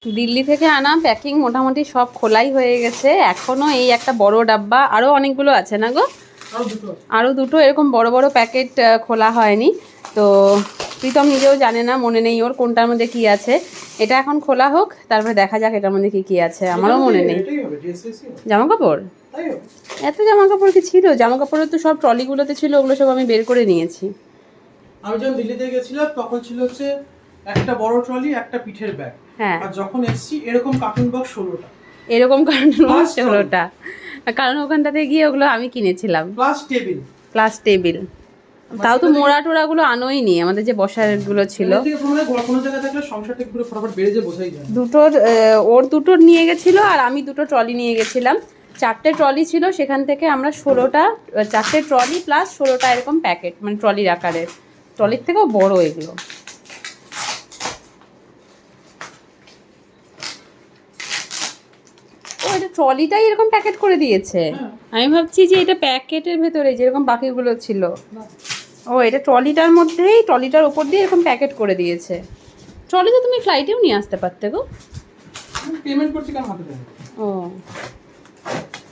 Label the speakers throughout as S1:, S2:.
S1: দিল্লি থেকে আনা প্যাকিং মোটামুটি সব খোলাই হয়ে গেছে, এখনো এই একটা বড় ডাব্বা, আরও অনেকগুলো আছে না গো, আরও দুটো এরকম বড় বড় প্যাকেট খোলা হয়নি। তো প্রীতম নিজেও জানে না, মনে নেই ওর কোনটার মধ্যে কি আছে। এটা এখন খোলা হোক, তারপরে দেখা যাক এটার মধ্যে কি কি আছে, আমারও মনে নেই। জামা কাপড়, এত জামা কাপড় কি ছিল? জামা কাপড়ের তো সব ট্রলিগুলোতে ছিল, ওগুলো সব আমি বের করে নিয়েছি।
S2: আমি যখন দিল্লিতে গেছিলাম তখন ছিল হচ্ছে একটা বড় ট্রলি, একটা পিঠের ব্যাগ।
S1: হ্যাঁ,
S2: আর যখন এসেছি এরকম কার্টুন বক্স 16টা,
S1: এরকম কার্টুন বক্স 16টা, কারণ ওখানটাতে গিয়ে ওগুলো আমি কিনেছিলাম। প্লাস টেবিল, তাও তো মোড়া টোড়া গুলো আনোই নি, আমাদের যে বসার গুলো ছিল। দুটোর ওর দুটোর নিয়ে গেছিল, আর আমি দুটো ট্রলি নিয়ে গেছিলাম। 4টে ট্রলি ছিল, সেখান থেকে আমরা 16টা, 4টে ট্রলি প্লাস 16টা এরকম প্যাকেট, মানে ট্রলির আকারের, ট্রলির থেকেও বড় এগুলো। ও, এটা ট্রলিটাই এরকম প্যাকেট করে দিয়েছে। আমি ভাবছি যে এটা প্যাকেটের ভেতরে যেরকম বাকিগুলো ছিল। ও, এটা ট্রলিটার মধ্যেই, ট্রলিটার উপর দিয়ে এরকম প্যাকেট করে দিয়েছে। ট্রলিতে তুমি ফ্লাইটেও নিয়ে আসতে পারতে গো।
S2: পেমেন্ট করছি কার হাতে দেবো?
S1: ও,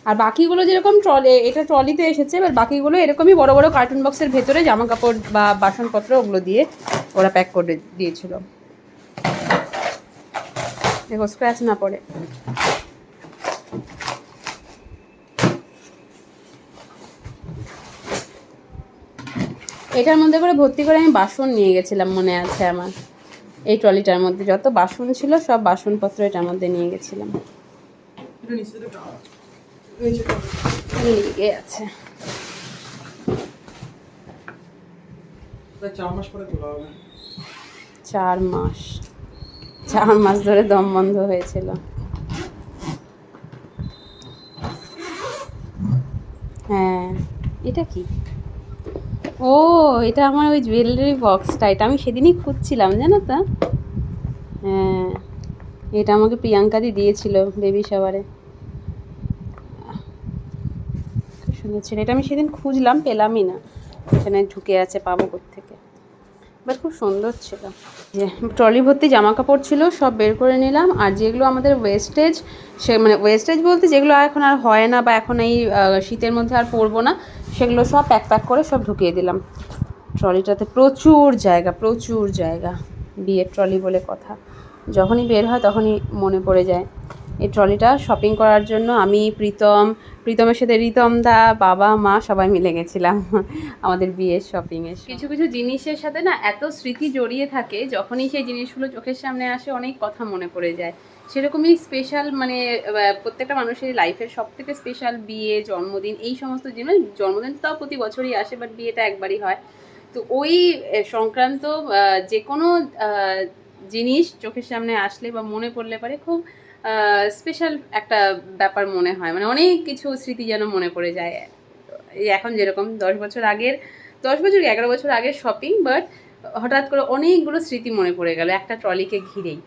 S1: আর বাকিগুলো যেরকম ট্রলি, এটা ট্রলিতে এসেছে, এবার বাকিগুলো এরকমই বড় বড় কার্টুন বক্সের ভেতরে জামা কাপড় বা বাসনপত্র ওগুলো দিয়ে ওরা প্যাক করে দিয়েছিল। দেখো স্ক্র্যাচ না পড়ে। এটার মধ্যে করে ভর্তি করে আমি বাসন নিয়ে গেছিলাম, মনে আছে আমার। এই ট্রলিটার মধ্যে যত বাসন ছিল সব বাসনপত্র এটার মধ্যে নিয়ে গেছিলাম। লিগে আছে। 4 মাস ধরে দম বন্ধ হয়েছিল। হ্যাঁ, এটা কি? ও, এটা আমার ওই জুয়েলারি বক্সটা, এটা আমি সেদিনই খুঁজছিলাম, জানো তো। হ্যাঁ, এটা আমাকে প্রিয়াঙ্কাদি দিয়েছিল বেবি শাওয়ারে, খুব সুন্দর ছিল। এটা আমি সেদিন খুঁজলাম, পেলামই না, এখানে ঢুকে আছে, পাবো কোত্থেকে। বাট খুব সুন্দর ছিল। যে ট্রলি ভর্তি জামা কাপড় ছিল সব বের করে নিলাম, আর যেগুলো আমাদের ওয়েস্টেজ, সে মানে ওয়েস্টেজ বলতে যেগুলো এখন আর হয় না বা এখন এই শীতের মধ্যে আর পরবো না, সেগুলো সব প্যাক করে সব ঢুকিয়ে দিলাম ট্রলিটাতে। প্রচুর জায়গা, প্রচুর জায়গা, বিয়ের ট্রলি বলে কথা, যখনই বের হয় তখনই মনে পড়ে যায় এই ট্রলিটা। শপিং করার জন্য আমি, প্রীতমের সাথে রিতমদা, বাবা মা সবাই মিলে গেছিলাম আমাদের বিয়ের শপিংয়ে। কিছু কিছু জিনিসের সাথে না এত স্মৃতি জড়িয়ে থাকে, যখনই সেই জিনিসগুলো চোখের সামনে আসে অনেক কথা মনে পড়ে যায়। সেরকমই স্পেশাল, মানে প্রত্যেকটা মানুষের লাইফের সব থেকে স্পেশাল বিয়ে, জন্মদিন, এই সমস্ত জিনিস। জন্মদিন তাও প্রতি বছরই আসে, বাট বিয়েটা একবারই হয়। তো ওই সংক্রান্ত যে কোনো জিনিস চোখের সামনে আসলে বা মনে পড়লে পারে খুব স্পেশাল একটা ব্যাপার মনে হয়, মানে অনেক কিছু স্মৃতি যেন মনে পড়ে যায়। এই এখন যেরকম 10 বছর আগের, 10 বছর 11 বছর আগের শপিং, বাট হঠাৎ করে অনেকগুলো স্মৃতি মনে পড়ে গেল একটা ট্রলিকে ঘিরেই।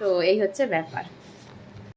S1: তো এই হচ্ছে ব্যাপার।